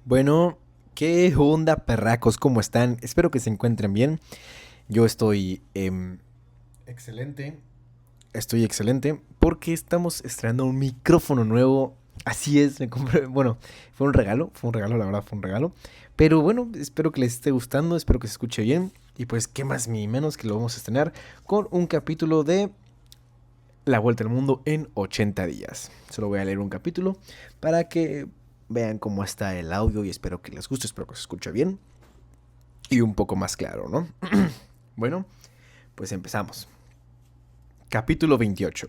Bueno, ¿qué onda, perracos? ¿Cómo están? Espero que se encuentren bien. Yo estoy excelente. Estoy excelente porque estamos estrenando un micrófono nuevo. Así es, me compré. Bueno, fue un regalo, la verdad, fue un regalo. Pero bueno, espero que les esté gustando, espero que se escuche bien. Y pues, ¿qué más ni menos que lo vamos a estrenar con un capítulo de La Vuelta al Mundo en 80 días? Solo voy a leer un capítulo para que vean cómo está el audio y espero que les guste, espero que se escuche bien y un poco más claro, ¿no? Bueno, pues empezamos. Capítulo 28.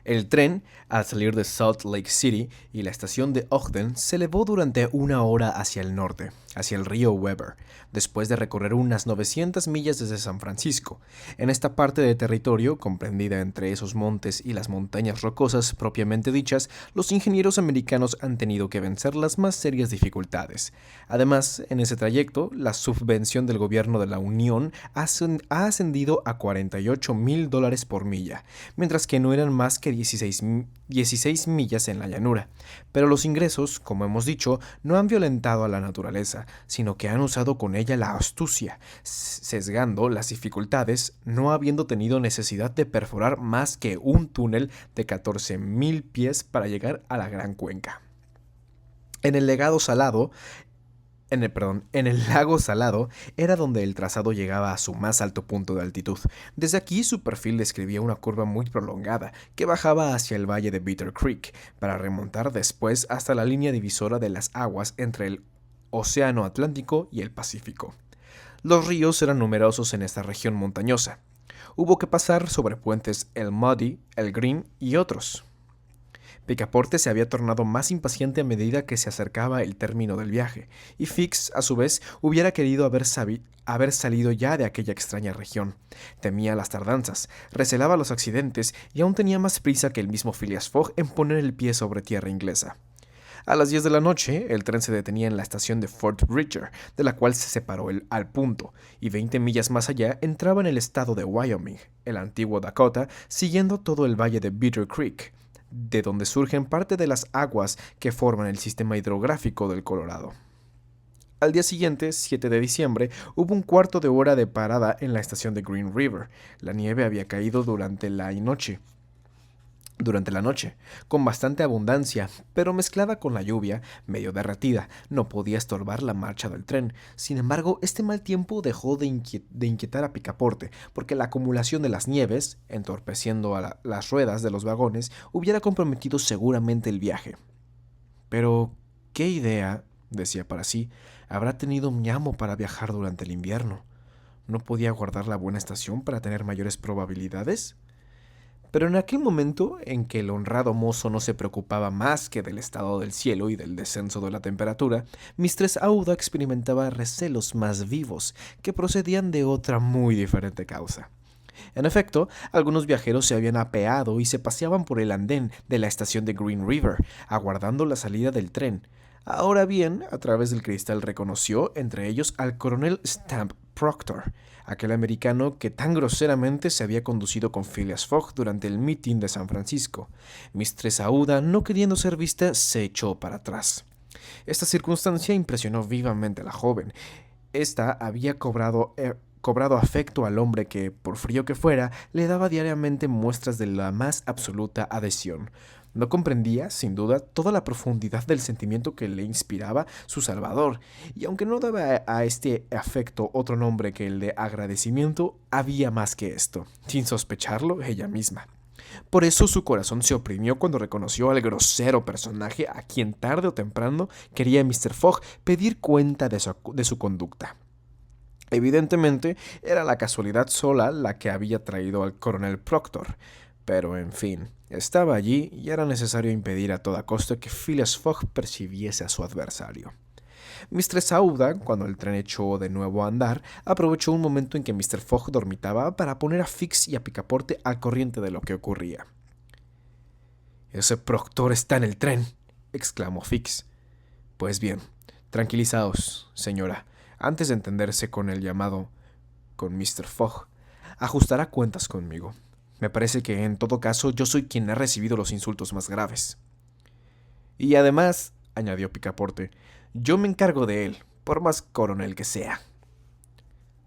El tren, al salir de Salt Lake City y la estación de Ogden, se elevó durante una hora hacia el norte, hacia el río Weber, después de recorrer unas 900 millas desde San Francisco. En esta parte de territorio, comprendida entre esos montes y las montañas rocosas propiamente dichas, los ingenieros americanos han tenido que vencer las más serias dificultades. Además, en ese trayecto, la subvención del gobierno de la Unión ha ascendido a $48,000 por milla, mientras que no eran más que 16 millas en la llanura. Pero los ingresos, como hemos dicho, no han violentado a la naturaleza, sino que han usado con ella la astucia, sesgando las dificultades, no habiendo tenido necesidad de perforar más que un túnel de 14,000 pies para llegar a la Gran Cuenca. En el legado salado, en el lago Salado era donde el trazado llegaba a su más alto punto de altitud. Desde aquí su perfil describía una curva muy prolongada que bajaba hacia el valle de Bitter Creek para remontar después hasta la línea divisora de las aguas entre el Océano Atlántico y el Pacífico. Los ríos eran numerosos en esta región montañosa. Hubo que pasar sobre puentes el Muddy, el Green y otros. Picaporte se había tornado más impaciente a medida que se acercaba el término del viaje, y Fix, a su vez, hubiera querido haber salido ya de aquella extraña región. Temía las tardanzas, recelaba los accidentes y aún tenía más prisa que el mismo Phileas Fogg en poner el pie sobre tierra inglesa. A las 10 de la noche, el tren se detenía en la estación de Fort Bridger, de la cual se separó al punto, y 20 millas más allá entraba en el estado de Wyoming, el antiguo Dakota, siguiendo todo el valle de Bitter Creek, de donde surgen parte de las aguas que forman el sistema hidrográfico del Colorado. Al día siguiente, 7 de diciembre, hubo un cuarto de hora de parada en la estación de Green River. La nieve había caído durante la noche, con bastante abundancia, pero mezclada con la lluvia, medio derretida, no podía estorbar la marcha del tren. Sin embargo, este mal tiempo dejó de inquietar a Picaporte, porque la acumulación de las nieves, entorpeciendo a las ruedas de los vagones, hubiera comprometido seguramente el viaje. Pero, ¿qué idea, decía para sí, habrá tenido mi amo para viajar durante el invierno? ¿No podía guardar la buena estación para tener mayores probabilidades? Pero en aquel momento en que el honrado mozo no se preocupaba más que del estado del cielo y del descenso de la temperatura, Mistress Aouda experimentaba recelos más vivos, que procedían de otra muy diferente causa. En efecto, algunos viajeros se habían apeado y se paseaban por el andén de la estación de Green River, aguardando la salida del tren. Ahora bien, a través del cristal reconoció entre ellos al coronel Stamp Proctor, aquel americano que tan groseramente se había conducido con Phileas Fogg durante el mitin de San Francisco. Mistress Aouda, no queriendo ser vista, se echó para atrás. Esta circunstancia impresionó vivamente a la joven. Esta había cobrado afecto al hombre que, por frío que fuera, le daba diariamente muestras de la más absoluta adhesión. No comprendía, sin duda, toda la profundidad del sentimiento que le inspiraba su Salvador, y aunque no daba a este afecto otro nombre que el de agradecimiento, había más que esto, sin sospecharlo ella misma. Por eso su corazón se oprimió cuando reconoció al grosero personaje a quien tarde o temprano quería Mr. Fogg pedir cuenta de su conducta. Evidentemente, era la casualidad sola la que había traído al coronel Proctor, pero en fin, estaba allí y era necesario impedir a toda costa que Phileas Fogg percibiese a su adversario. Mistress Aouda, cuando el tren echó de nuevo a andar, aprovechó un momento en que Mr. Fogg dormitaba para poner a Fix y a Picaporte al corriente de lo que ocurría. «Ese Proctor está en el tren», exclamó Fix. «Pues bien, tranquilizaos, señora, antes de entenderse con el llamado con Mr. Fogg, ajustará cuentas conmigo. Me parece que en todo caso yo soy quien ha recibido los insultos más graves. Y además, añadió Picaporte. Yo me encargo de él, por más coronel que sea.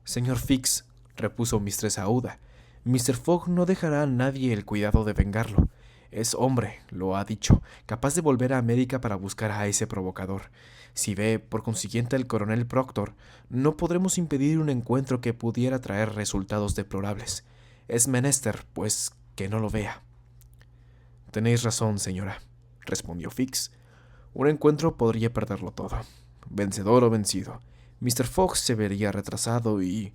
Señor Fix, repuso Mistress Aouda, Mr. Fogg no dejará a nadie el cuidado de vengarlo. Es hombre, lo ha dicho, capaz de volver a América para buscar a ese provocador. Si ve, por consiguiente, al coronel Proctor, no podremos impedir un encuentro que pudiera traer resultados deplorables. Es menester, pues, que no lo vea. Tenéis razón, señora, respondió Fix. Un encuentro podría perderlo todo. Vencedor o vencido. Mr. Fogg se vería retrasado y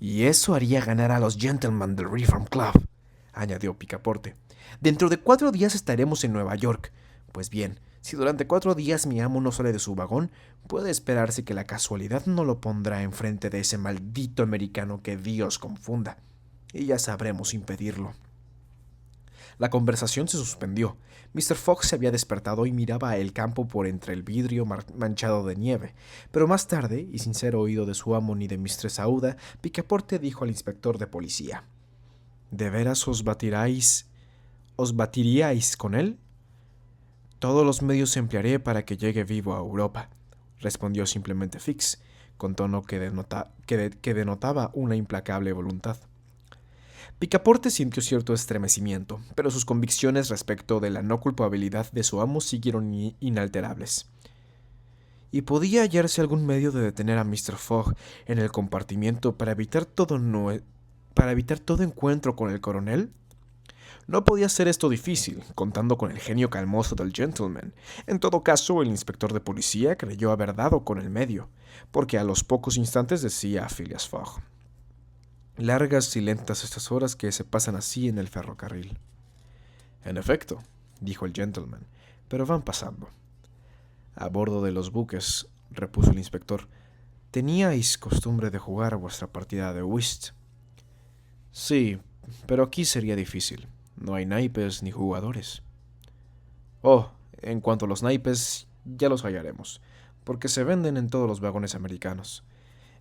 eso haría ganar a los gentlemen del Reform Club, añadió Picaporte. Dentro de 4 días estaremos en Nueva York. Pues bien, si durante 4 días mi amo no sale de su vagón, puede esperarse que la casualidad no lo pondrá enfrente de ese maldito americano que Dios confunda, y ya sabremos impedirlo. La conversación se suspendió. Mr. Fogg se había despertado y miraba el campo por entre el vidrio manchado de nieve, pero más tarde, y sin ser oído de su amo ni de Mistress Aouda, Picaporte dijo al inspector de policía: ¿De veras os batiríais con él? Todos los medios emplearé para que llegue vivo a Europa, respondió simplemente Fix, con tono que denotaba una implacable voluntad. Picaporte sintió cierto estremecimiento, pero sus convicciones respecto de la no culpabilidad de su amo siguieron inalterables. ¿Y podía hallarse algún medio de detener a Mr. Fogg en el compartimiento para evitar todo encuentro con el coronel? No podía ser esto difícil, contando con el genio calmoso del gentleman. En todo caso, el inspector de policía creyó haber dado con el medio, porque a los pocos instantes decía a Phileas Fogg: «Largas y lentas estas horas que se pasan así en el ferrocarril». «En efecto», dijo el gentleman, «pero van pasando». «A bordo de los buques», repuso el inspector, «teníais costumbre de jugar vuestra partida de whist». «Sí, pero aquí sería difícil. No hay naipes ni jugadores». «Oh, en cuanto a los naipes, ya los hallaremos, porque se venden en todos los vagones americanos.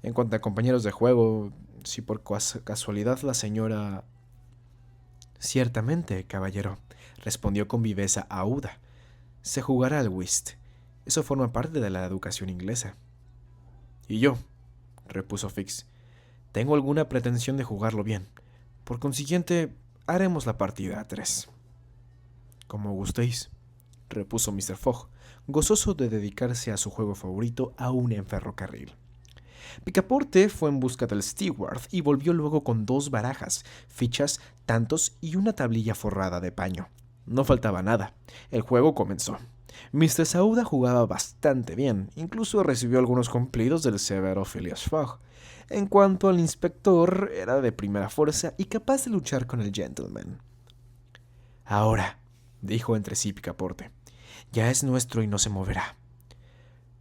En cuanto a compañeros de juego, si por casualidad la señora...». «Ciertamente, caballero», respondió con viveza Aouda, «se jugará al whist. Eso forma parte de la educación inglesa». «Y yo», repuso Fix, «tengo alguna pretensión de jugarlo bien. Por consiguiente, haremos la partida a 3». «Como gustéis», repuso Mr. Fogg, gozoso de dedicarse a su juego favorito aún en ferrocarril. Picaporte fue en busca del steward y volvió luego con 2 barajas, fichas, tantos y una tablilla forrada de paño. No faltaba nada. El juego comenzó. Mistress Aouda jugaba bastante bien, incluso recibió algunos cumplidos del severo Phileas Fogg. En cuanto al inspector, era de primera fuerza y capaz de luchar con el gentleman. «Ahora», dijo entre sí Picaporte, «ya es nuestro y no se moverá».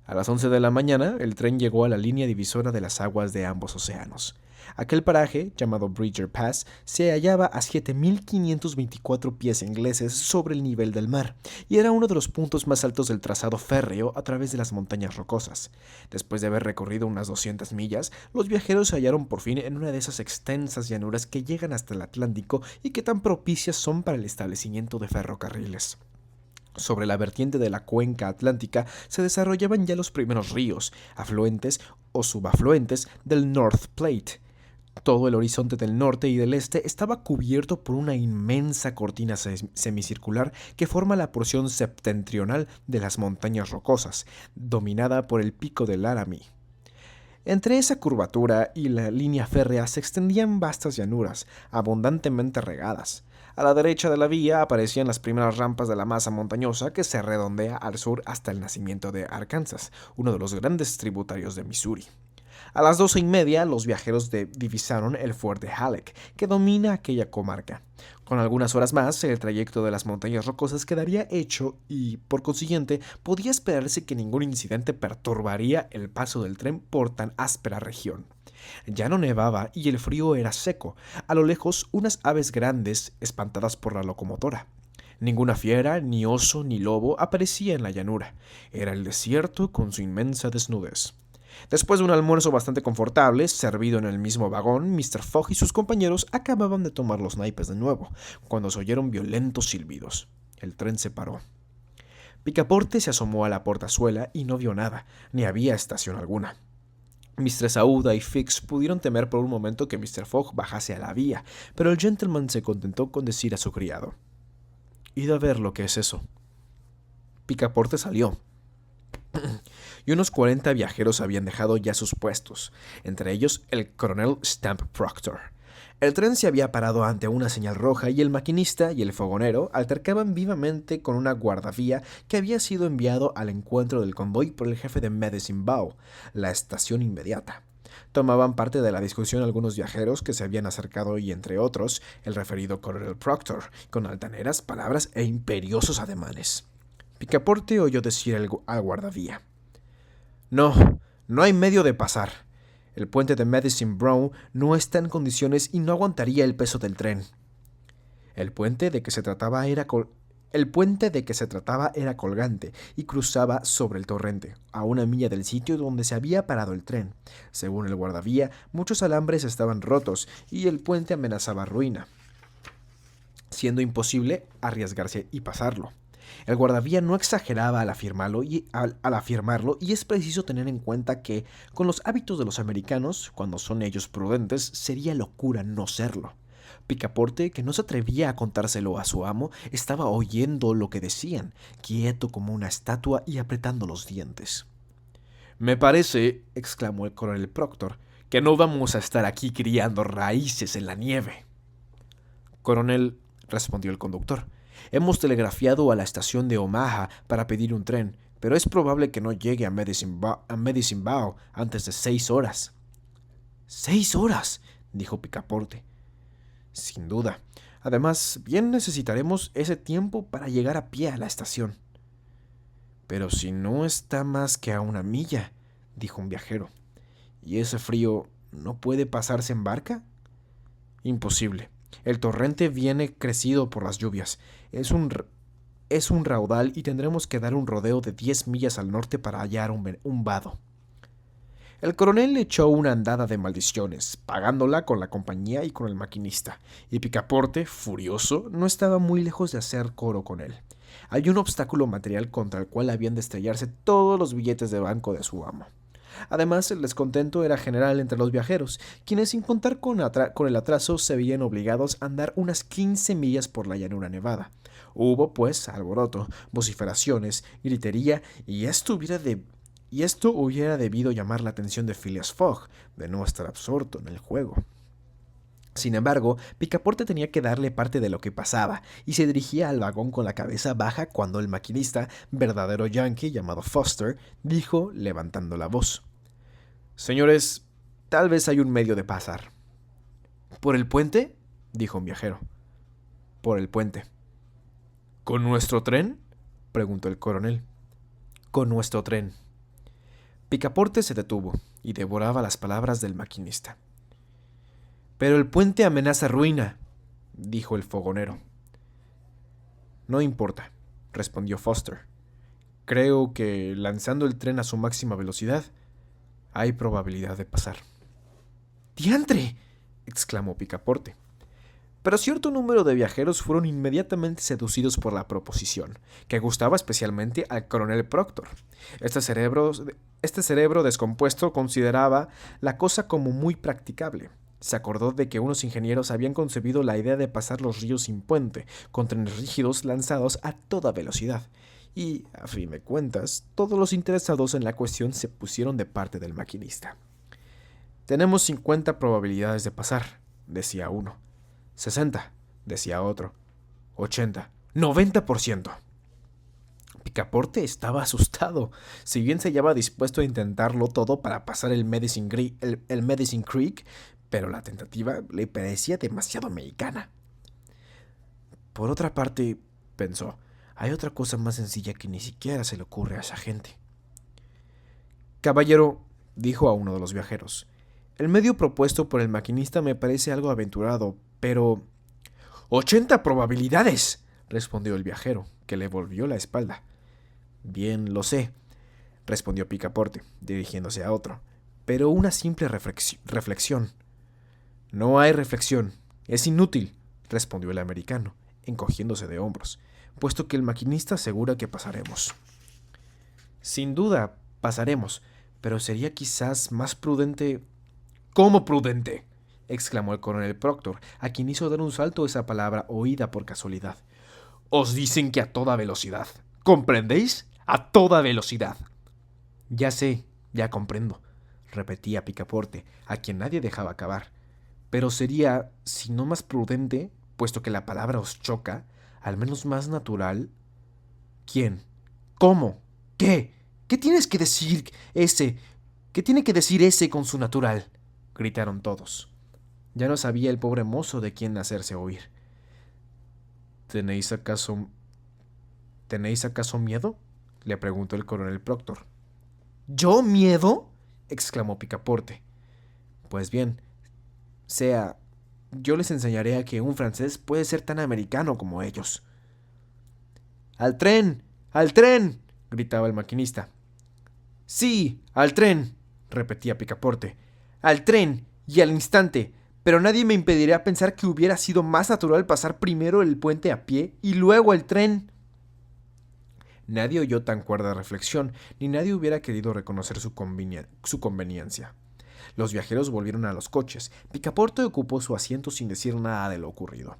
A las 11 de la mañana, el tren llegó a la línea divisora de las aguas de ambos océanos. Aquel paraje, llamado Bridger Pass, se hallaba a 7.524 pies ingleses sobre el nivel del mar, y era uno de los puntos más altos del trazado férreo a través de las montañas rocosas. Después de haber recorrido unas 200 millas, los viajeros se hallaron por fin en una de esas extensas llanuras que llegan hasta el Atlántico y que tan propicias son para el establecimiento de ferrocarriles. Sobre la vertiente de la cuenca atlántica se desarrollaban ya los primeros ríos, afluentes o subafluentes del North Platte. Todo el horizonte del norte y del este estaba cubierto por una inmensa cortina semicircular que forma la porción septentrional de las montañas rocosas, dominada por el pico del Laramie. Entre esa curvatura y la línea férrea se extendían vastas llanuras, abundantemente regadas. A la derecha de la vía aparecían las primeras rampas de la masa montañosa que se redondea al sur hasta el nacimiento de Arkansas, uno de los grandes tributarios de Missouri. A las 12:30 los viajeros divisaron el fuerte Halleck, que domina aquella comarca. Con algunas horas más, el trayecto de las montañas rocosas quedaría hecho y, por consiguiente, podía esperarse que ningún incidente perturbaría el paso del tren por tan áspera región. Ya no nevaba y el frío era seco. A lo lejos, unas aves grandes, espantadas por la locomotora. Ninguna fiera, ni oso, ni lobo aparecía en la llanura. Era el desierto con su inmensa desnudez. Después de un almuerzo bastante confortable, servido en el mismo vagón, Mr. Fogg y sus compañeros acababan de tomar los naipes de nuevo, cuando se oyeron violentos silbidos. El tren se paró. Picaporte se asomó a la portazuela y no vio nada, ni había estación alguna. Mistress Aouda y Fix pudieron temer por un momento que Mr. Fogg bajase a la vía, pero el gentleman se contentó con decir a su criado: «Id a ver lo que es eso». Picaporte salió, y unos 40 viajeros habían dejado ya sus puestos, entre ellos el coronel Stamp Proctor. El tren se había parado ante una señal roja y el maquinista y el fogonero altercaban vivamente con una guardavía que había sido enviado al encuentro del convoy por el jefe de Medicine Bow, la estación inmediata. Tomaban parte de la discusión algunos viajeros que se habían acercado y, entre otros, el referido coronel Proctor, con altaneras palabras e imperiosos ademanes. Picaporte oyó decir al guardavía: «No, no hay medio de pasar. El puente de Medicine Bow no está en condiciones y no aguantaría el peso del tren». El puente de que se trataba era colgante y cruzaba sobre el torrente, a 1 milla del sitio donde se había parado el tren. Según el guardavía, muchos alambres estaban rotos y el puente amenazaba ruina, siendo imposible arriesgarse y pasarlo. El guardavía no exageraba al afirmarlo y es preciso tener en cuenta que, con los hábitos de los americanos, cuando son ellos prudentes, sería locura no serlo. Picaporte, que no se atrevía a contárselo a su amo, estaba oyendo lo que decían, quieto como una estatua y apretando los dientes. «Me parece», exclamó el coronel Proctor, «que no vamos a estar aquí criando raíces en la nieve». «Coronel», respondió el conductor, «hemos telegrafiado a la estación de Omaha para pedir un tren, pero es probable que no llegue a Medicine Bow antes de 6 horas». «¿6 horas?», dijo Picaporte. «Sin duda. Además, bien necesitaremos ese tiempo para llegar a pie a la estación». «Pero si no está más que a 1 milla», dijo un viajero. «¿Y ese frío no puede pasarse en barca?». «Imposible. El torrente viene crecido por las lluvias. Es un raudal y tendremos que dar un rodeo de 10 millas al norte para hallar un vado». El coronel echó una andada de maldiciones, pagándola con la compañía y con el maquinista, y Picaporte, furioso, no estaba muy lejos de hacer coro con él. Hay un obstáculo material contra el cual habían de estrellarse todos los billetes de banco de su amo. Además, el descontento era general entre los viajeros, quienes, sin contar con el atraso, se veían obligados a andar unas 15 millas por la llanura nevada. Hubo, pues, alboroto, vociferaciones, gritería, y esto hubiera debido llamar la atención de Phileas Fogg, de no estar absorto en el juego. Sin embargo, Picaporte tenía que darle parte de lo que pasaba, y se dirigía al vagón con la cabeza baja cuando el maquinista, verdadero yankee llamado Foster, dijo, levantando la voz: «Señores, tal vez hay un medio de pasar». «¿Por el puente?», dijo un viajero. «Por el puente». «¿Con nuestro tren?», preguntó el coronel. «Con nuestro tren». Picaporte se detuvo y devoraba las palabras del maquinista. «Pero el puente amenaza ruina», dijo el fogonero. «No importa», respondió Foster. «Creo que, lanzando el tren a su máxima velocidad, hay probabilidad de pasar». «¡Diantre!», exclamó Picaporte. Pero cierto número de viajeros fueron inmediatamente seducidos por la proposición, que gustaba especialmente al coronel Proctor. Este cerebro descompuesto consideraba la cosa como muy practicable. Se acordó de que unos ingenieros habían concebido la idea de pasar los ríos sin puente, con trenes rígidos lanzados a toda velocidad. Y, a fin de cuentas, todos los interesados en la cuestión se pusieron de parte del maquinista. «Tenemos 50 probabilidades de pasar», decía uno. 60, decía otro. 80, 90%. Picaporte estaba asustado. Si bien se hallaba dispuesto a intentarlo todo para pasar el Medicine Creek, pero la tentativa le parecía demasiado americana. Por otra parte, pensó, hay otra cosa más sencilla que ni siquiera se le ocurre a esa gente. «Caballero», dijo a uno de los viajeros, «el medio propuesto por el maquinista me parece algo aventurado, pero...». «¡80 probabilidades!», respondió el viajero, que le volvió la espalda. «Bien, lo sé», respondió Picaporte, dirigiéndose a otro, «pero una simple reflexión». «No hay reflexión. Es inútil», respondió el americano, encogiéndose de hombros. puesto que el maquinista asegura que pasaremos. Sin duda, pasaremos, pero sería quizás más prudente... ¿Cómo prudente?, exclamó el coronel Proctor, a quien hizo dar un salto esa palabra oída por casualidad. Os dicen que a toda velocidad. ¿Comprendéis? A toda velocidad. Ya sé, ya comprendo, repetía Picaporte, a quien nadie dejaba acabar. Pero sería, si no más prudente, puesto que la palabra os choca, al menos más natural. ¿Quién? ¿Cómo? ¿Qué? ¿Qué tienes que decir ese? ¿Qué tiene que decir ese con su natural?, gritaron todos. Ya no sabía el pobre mozo de quién hacerse oír. ¿Tenéis acaso miedo?, le preguntó el coronel Proctor. ¿Yo miedo?, exclamó Picaporte. Pues bien, yo les enseñaré a que un francés puede ser tan americano como ellos. ¡Al tren! ¡Al tren!, gritaba el maquinista. Sí, al tren, repetía Picaporte. Al tren, y al instante. Pero nadie me impedirá pensar que hubiera sido más natural pasar primero el puente a pie y luego el tren. Nadie oyó tan cuerda reflexión, ni nadie hubiera querido reconocer su conveniencia. Los viajeros volvieron a los coches. Picaporte ocupó su asiento sin decir nada de lo ocurrido.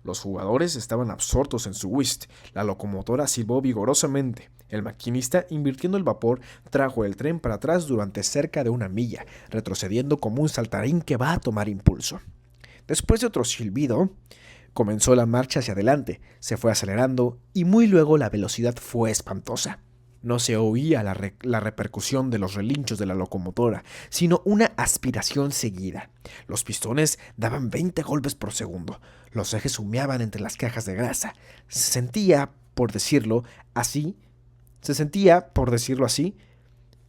Los jugadores estaban absortos en su whist. La locomotora silbó vigorosamente. El maquinista, invirtiendo el vapor, trajo el tren para atrás durante cerca de 1 milla, retrocediendo como un saltarín que va a tomar impulso. Después de otro silbido, comenzó la marcha hacia adelante, se fue acelerando y muy luego la velocidad fue espantosa. No se oía la repercusión de los relinchos de la locomotora, sino una aspiración seguida. Los pistones daban 20 golpes por segundo. Los ejes humeaban entre las cajas de grasa. Se sentía, por decirlo así,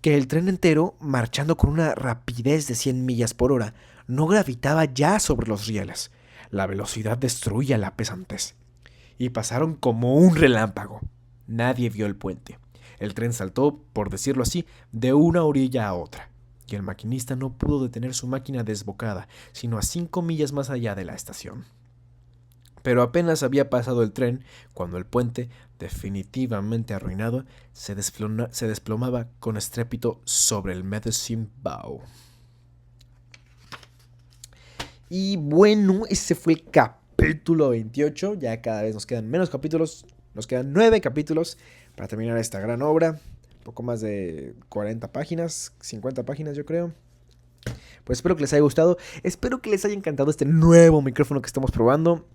que el tren entero, marchando con una rapidez de 100 millas por hora, no gravitaba ya sobre los rieles. La velocidad destruía la pesantez. Y pasaron como un relámpago. Nadie vio el puente. El tren saltó, por decirlo así, de una orilla a otra, y el maquinista no pudo detener su máquina desbocada, sino a 5 millas más allá de la estación. Pero apenas había pasado el tren, cuando el puente, definitivamente arruinado, se desplomaba con estrépito sobre el Medicine Bow. Y bueno, ese fue el capítulo 28. Ya cada vez nos quedan menos capítulos. Nos quedan 9 capítulos para terminar esta gran obra. Un poco más de 40 páginas, 50 páginas yo creo. Pues espero que les haya gustado. Espero que les haya encantado este nuevo micrófono que estamos probando.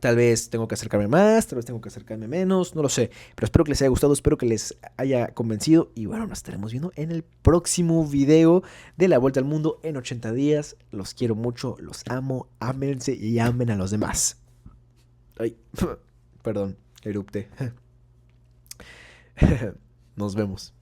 Tal vez tengo que acercarme más, tal vez tengo que acercarme menos, no lo sé. Pero espero que les haya gustado, espero que les haya convencido. Y bueno, nos estaremos viendo en el próximo video de La Vuelta al Mundo en 80 días. Los quiero mucho, los amo, ámense y amen a los demás. Ay, perdón, erupté. Nos vemos.